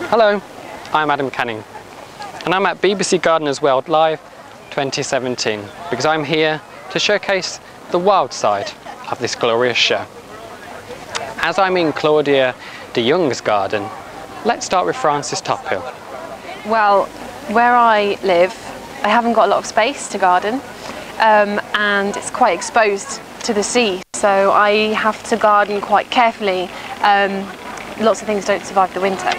Hello, I'm Adam Canning and I'm at BBC Gardeners World Live 2017 because I'm here to showcase the wild side of this glorious show. As I'm in Claudia de Jong's garden, let's start with Frances Tophill. Well, where I live, I haven't got a lot of space to garden and it's quite exposed to the sea, so I have to garden quite carefully. Lots of things don't survive the winter.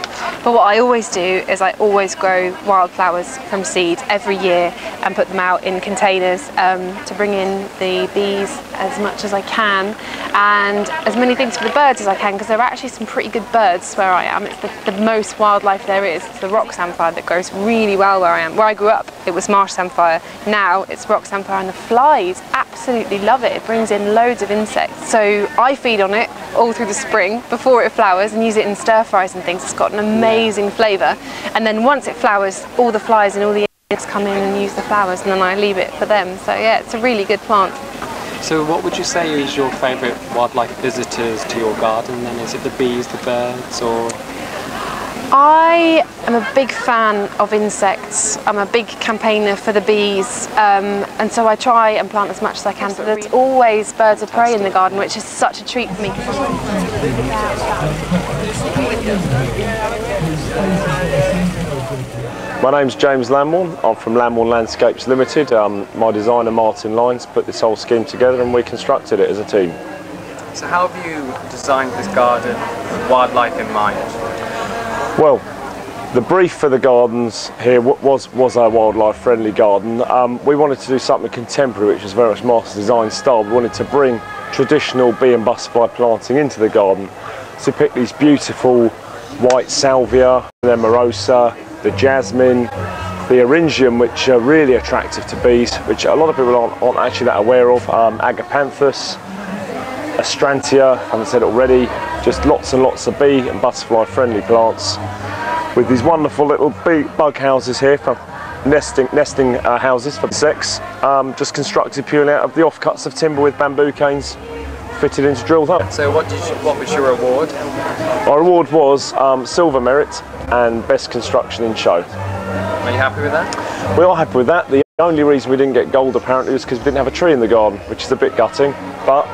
But what I always do is I always grow wildflowers from seed every year and put them out in containers to bring in the bees as much as I can and as many things for the birds as I can, because there are actually some pretty good birds where I am. It's the most wildlife there is. It's the rock samphire that grows really well where I am. Where I grew up it was marsh samphire, now it's rock samphire, and the flies absolutely love it. It brings in loads of insects. So I feed on it all through the spring before it flowers and use it in stir fries and things. It's got an amazing flavour, and then once it flowers all the flies and all the insects come in and use the flowers, and then I leave it for them. So yeah, it's a really good plant. So what would you say is your favourite wildlife visitors to your garden then? Is it the bees, the birds, or...? I am a big fan of insects. I'm a big campaigner for the bees, and so I try and plant as much as I can. But there's always birds of prey in the garden, which is such a treat for me. My name's James Lambourne. I'm from Lambourne Landscapes Limited. My designer Martin Lyons put this whole scheme together and we constructed it as a team. So how have you designed this garden with wildlife in mind? Well, the brief for the gardens here was a wildlife friendly garden. We wanted to do something contemporary, which is very much master design style. We wanted to bring traditional bee and butterfly planting into the garden. So we picked these beautiful white salvia, the morosa, the jasmine, the eryngium, which are really attractive to bees, which a lot of people aren't actually that aware of, agapanthus, astrantia, I haven't said it already, just lots and lots of bee and butterfly friendly plants with these wonderful little bug houses here for nesting houses for insects, just constructed purely out of the offcuts of timber with bamboo canes fitted into drilled up. So what was your award? Our award was Silver Merit and Best Construction in Show. Are you happy with that? We are happy with that. The only reason we didn't get gold apparently was because we didn't have a tree in the garden, which is a bit gutting, but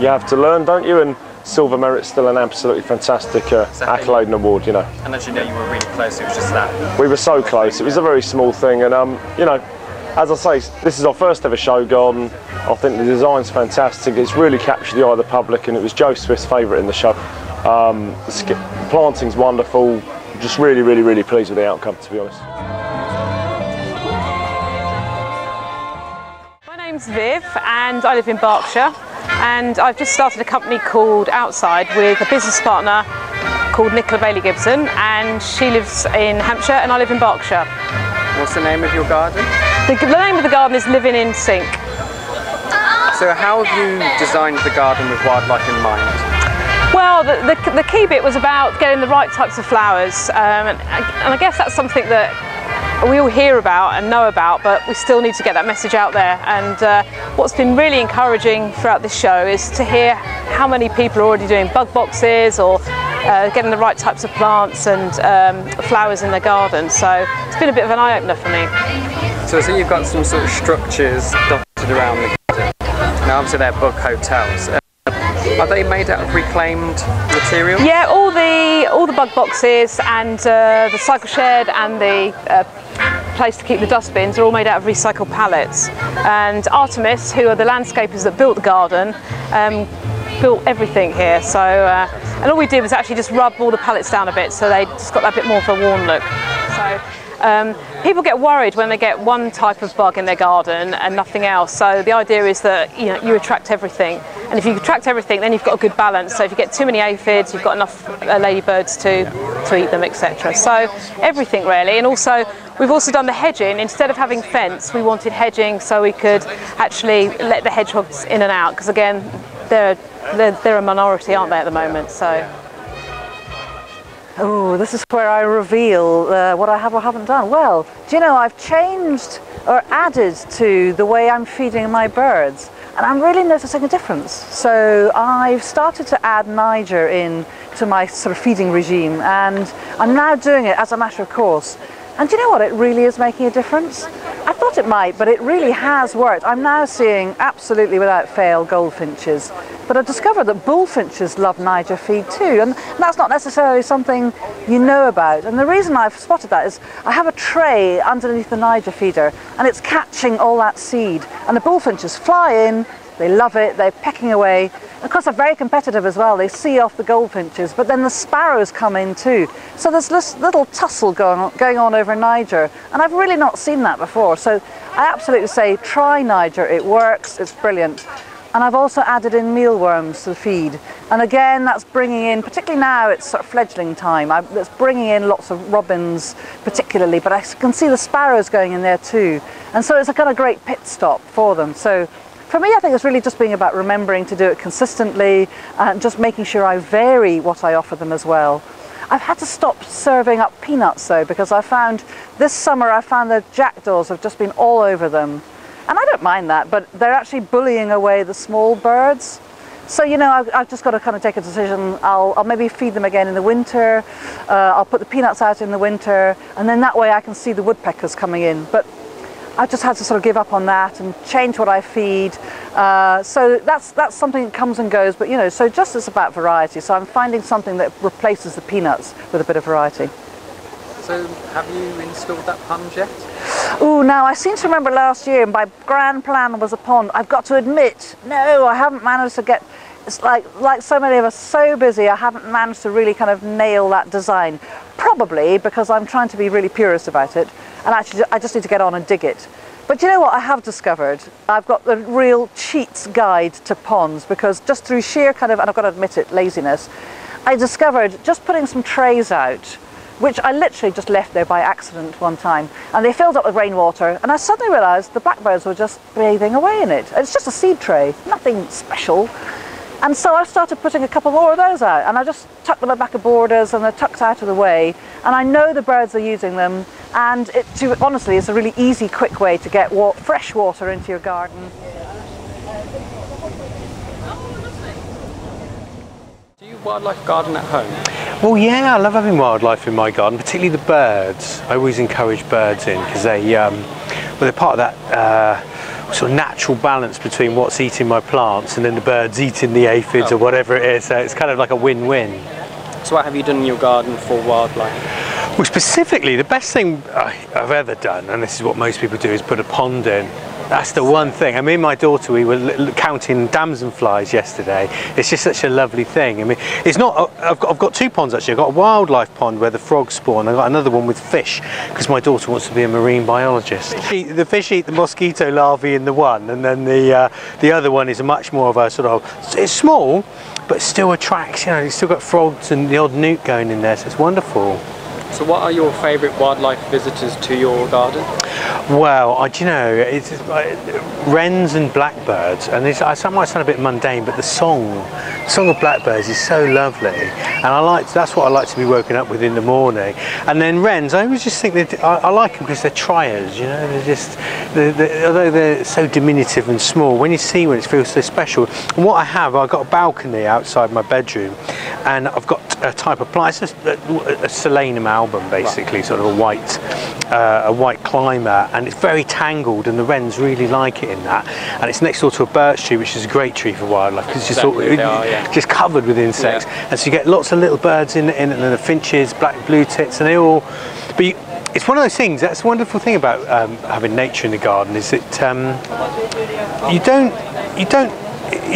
you have to learn, don't you? And Silver Merit's still an absolutely fantastic accolade and award, you know. And as you know, you were really close, it was just that. We were so close, it was a very small thing, and you know, as I say, this is our first ever show garden. I think the design's fantastic, it's really captured the eye of the public, and it was Joe Swift's favourite in the show. The planting's wonderful, just really pleased with the outcome, to be honest. My name's Viv and I live in Berkshire, and I've just started a company called Outside with a business partner called Nicola Bailey Gibson, and she lives in Hampshire and I live in Berkshire. What's the name of your garden? The name of the garden is Living in Sync. So how have you designed the garden with wildlife in mind? Well, the key bit was about getting the right types of flowers, and I guess that's something that we all hear about and know about, but we still need to get that message out there. And what's been really encouraging throughout this show is to hear how many people are already doing bug boxes or getting the right types of plants and flowers in their garden. So it's been a bit of an eye-opener for me. So you've got some sort of structures dotted around the garden. Now obviously they're bug hotels. Are they made out of reclaimed material? Yeah, all the bug boxes and the cycle shed and the place to keep the dustbins are all made out of recycled pallets. And Artemis, who are the landscapers that built the garden, built everything here. So and all we did was actually just rub all the pallets down a bit, so they just got that bit more of a worn look. So people get worried when they get one type of bug in their garden and nothing else. So the idea is that you attract everything, and if you attract everything, then you've got a good balance. So if you get too many aphids, you've got enough ladybirds to eat them, etc. So everything really. And also we've also done the hedging. Instead of having fence, we wanted hedging so we could actually let the hedgehogs in and out, because again they're a minority, aren't they, at the moment? So. Oh, this is where I reveal what I have or haven't done. Well, do you know, I've changed or added to the way I'm feeding my birds. and I'm really noticing a difference. So I've started to add Niger in to my sort of feeding regime, and I'm now doing it as a matter of course. And do you know what? It really is making a difference. I thought it might, but it really has worked. I'm now seeing absolutely without fail goldfinches. But I've discovered that bullfinches love Niger feed too, and that's not necessarily something you know about. And the reason I've spotted that is I have a tray underneath the Niger feeder, and it's catching all that seed. And the bullfinches fly in, they love it, they're pecking away. Of course, they're very competitive as well. They see off the goldfinches, but then the sparrows come in too. So there's this little tussle going on over Niger, and I've really not seen that before. So I absolutely say try Niger. It works, it's brilliant. And I've also added in mealworms to the feed. And again, that's bringing in, particularly now it's sort of fledgling time, it's bringing in lots of robins particularly, but I can see the sparrows going in there too. And so it's a kind of great pit stop for them. So for me, I think it's really just being about remembering to do it consistently and just making sure I vary what I offer them as well. I've had to stop serving up peanuts though, because I found this summer the jackdaws have just been all over them. And I don't mind that, but they're actually bullying away the small birds. So, you know, I've just got to kind of take a decision. I'll maybe feed them again in the winter. I'll put the peanuts out in the winter, and then that way I can see the woodpeckers coming in. But I've just had to sort of give up on that and change what I feed. So that's something that comes and goes, but you know, so just it's about variety. So I'm finding something that replaces the peanuts with a bit of variety. So have you installed that pond yet? Oh, now I seem to remember last year my grand plan was a pond. I've got to admit, no, I haven't managed to get, it's like so many of us, so busy, I haven't managed to really kind of nail that design. Probably because I'm trying to be really purist about it, and actually I just need to get on and dig it. But you know what I have discovered? I've got the real cheat's guide to ponds, because just through sheer kind of, and I've got to admit it, laziness, I discovered just putting some trays out, which I literally just left there by accident one time, and they filled up with rainwater, and I suddenly realised the blackbirds were just bathing away in it. It's just a seed tray, nothing special. And so I started putting a couple more of those out, and I just tuck them back of borders, and they're tucked out of the way, and I know the birds are using them, and honestly it's a really easy, quick way to get fresh water into your garden. Do you wildlife garden at home? Well, yeah, I love having wildlife in my garden, particularly the birds. I always encourage birds in because they're part of that sort of natural balance between what's eating my plants and then the birds eating the aphids or whatever it is. So it's kind of like a win-win. So what have you done in your garden for wildlife? Well, specifically, the best thing I've ever done, and this is what most people do, is put a pond in. That's the one thing. I mean, my daughter, we were counting damselflies yesterday. It's just such a lovely thing. I mean, it's not. I've got two ponds actually. I've got a wildlife pond where the frogs spawn. I've got another one with fish because my daughter wants to be a marine biologist. The fish eat the mosquito larvae in the one, and then the other one is much more of a sort of. It's small, but still attracts. You know, it's still got frogs and the odd newt going in there, so it's wonderful. So what are your favourite wildlife visitors to your garden? Well, do you know, it's wrens and blackbirds, and it might sound a bit mundane, but the song of blackbirds is so lovely, and that's what I like to be woken up with in the morning. And then wrens, I always just think that I like them because they're triers, you know, although they're so diminutive and small, when you see one it feels so special. And what I've got a balcony outside my bedroom, and I've got a type of plant, it's a Solanum album basically, sort of a white climber, and it's very tangled, and the wrens really like it in that. And it's next door to a birch tree, which is a great tree for wildlife because it's just just covered with insects, and so you get lots of little birds in it, and the finches, blue tits, and they all. But it's one of those things. That's the wonderful thing about having nature in the garden is that you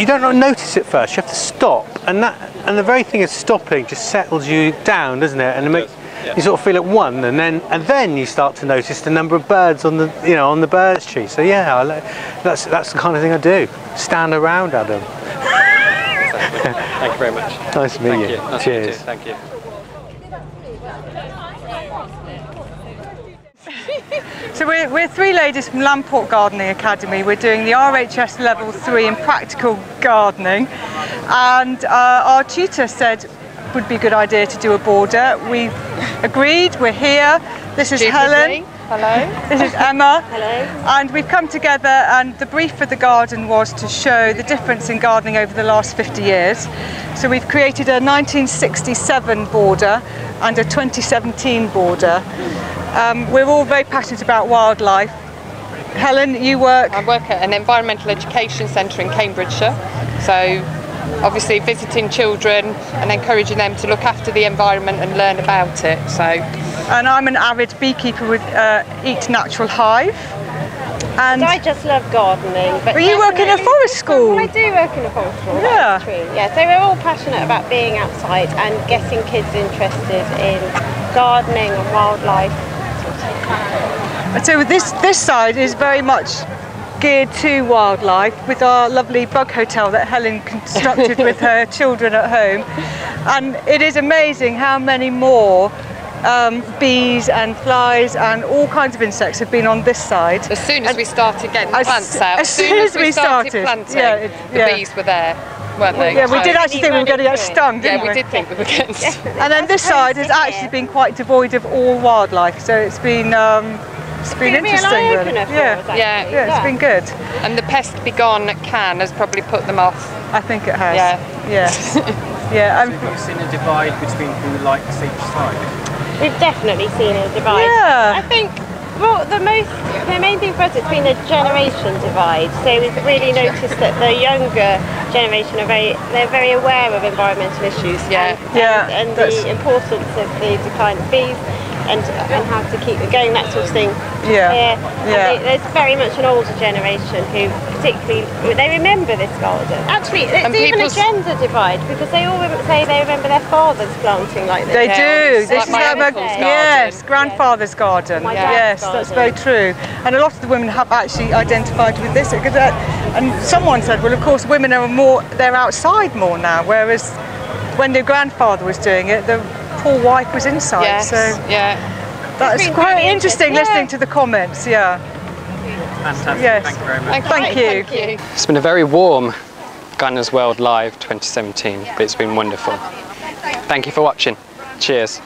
don't notice it first. You have to stop, and the very thing of stopping just settles you down, doesn't it? And you sort of feel at one, and then you start to notice the number of birds on the birch tree. So yeah, that's the kind of thing I do. Stand around, Adam. Thank you very much. Nice to meet you. Nice Cheers. To meet you. Thank you. So we're three ladies from Lamport Gardening Academy. We're doing the RHS Level 3 in practical gardening, and our tutor said it would be a good idea to do a border. We've agreed, we're here. This is Helen. Hello. This is Emma. Hello. And we've come together, and the brief for the garden was to show the difference in gardening over the last 50 years. So we've created a 1967 border and a 2017 border. We're all very passionate about wildlife. Helen, you work? I work at an environmental education centre in Cambridgeshire. So obviously visiting children and encouraging them to look after the environment and learn about it. And I'm an avid beekeeper with Eat Natural Hive. And I just love gardening. But you work in a forest school? Well, I do work in a forest school, yeah. That's true. Yeah, so we're all passionate about being outside and getting kids interested in gardening and wildlife. And so this side is very much geared to wildlife, with our lovely bug hotel that Helen constructed with her children at home. And it is amazing how many more bees and flies and all kinds of insects have been on this side. As soon as we started getting the plants out, as soon as we started planting, the bees were there, weren't they? Yeah, we did actually think we were going to get stung, didn't we? Yeah, we did think we were getting stung. And then this side has actually been quite devoid of all wildlife, so it's been interesting, really. Yeah, it's been good. And the Pest Be Gone can has probably put them off. I think it has. Yeah. Yeah. So have you seen a divide between who likes each side? We've definitely seen a divide. Yeah. I think, well, the main thing for us has been a generation divide. So we've really noticed that the younger generation they're very aware of environmental issues. And the importance of the decline of bees and how to keep it going, that sort of thing. Yeah. There's very much an older generation who particularly, they remember this garden. Actually, it's even a gender divide, because they all say they remember their fathers planting like this. They do. This is like my uncle's garden. Yes, grandfather's garden. Yes, that's very true. And a lot of the women have actually identified with this. And someone said, well, of course, women are they're outside more now, whereas when their grandfather was doing it, the poor wife was inside. Yes, so that's quite really interesting listening to the comments. Yeah. Fantastic. Yes. Thank you very much. Thank you. Thank you. It's been a very warm Gardeners World Live 2017, but it's been wonderful. Thank you for watching. Cheers.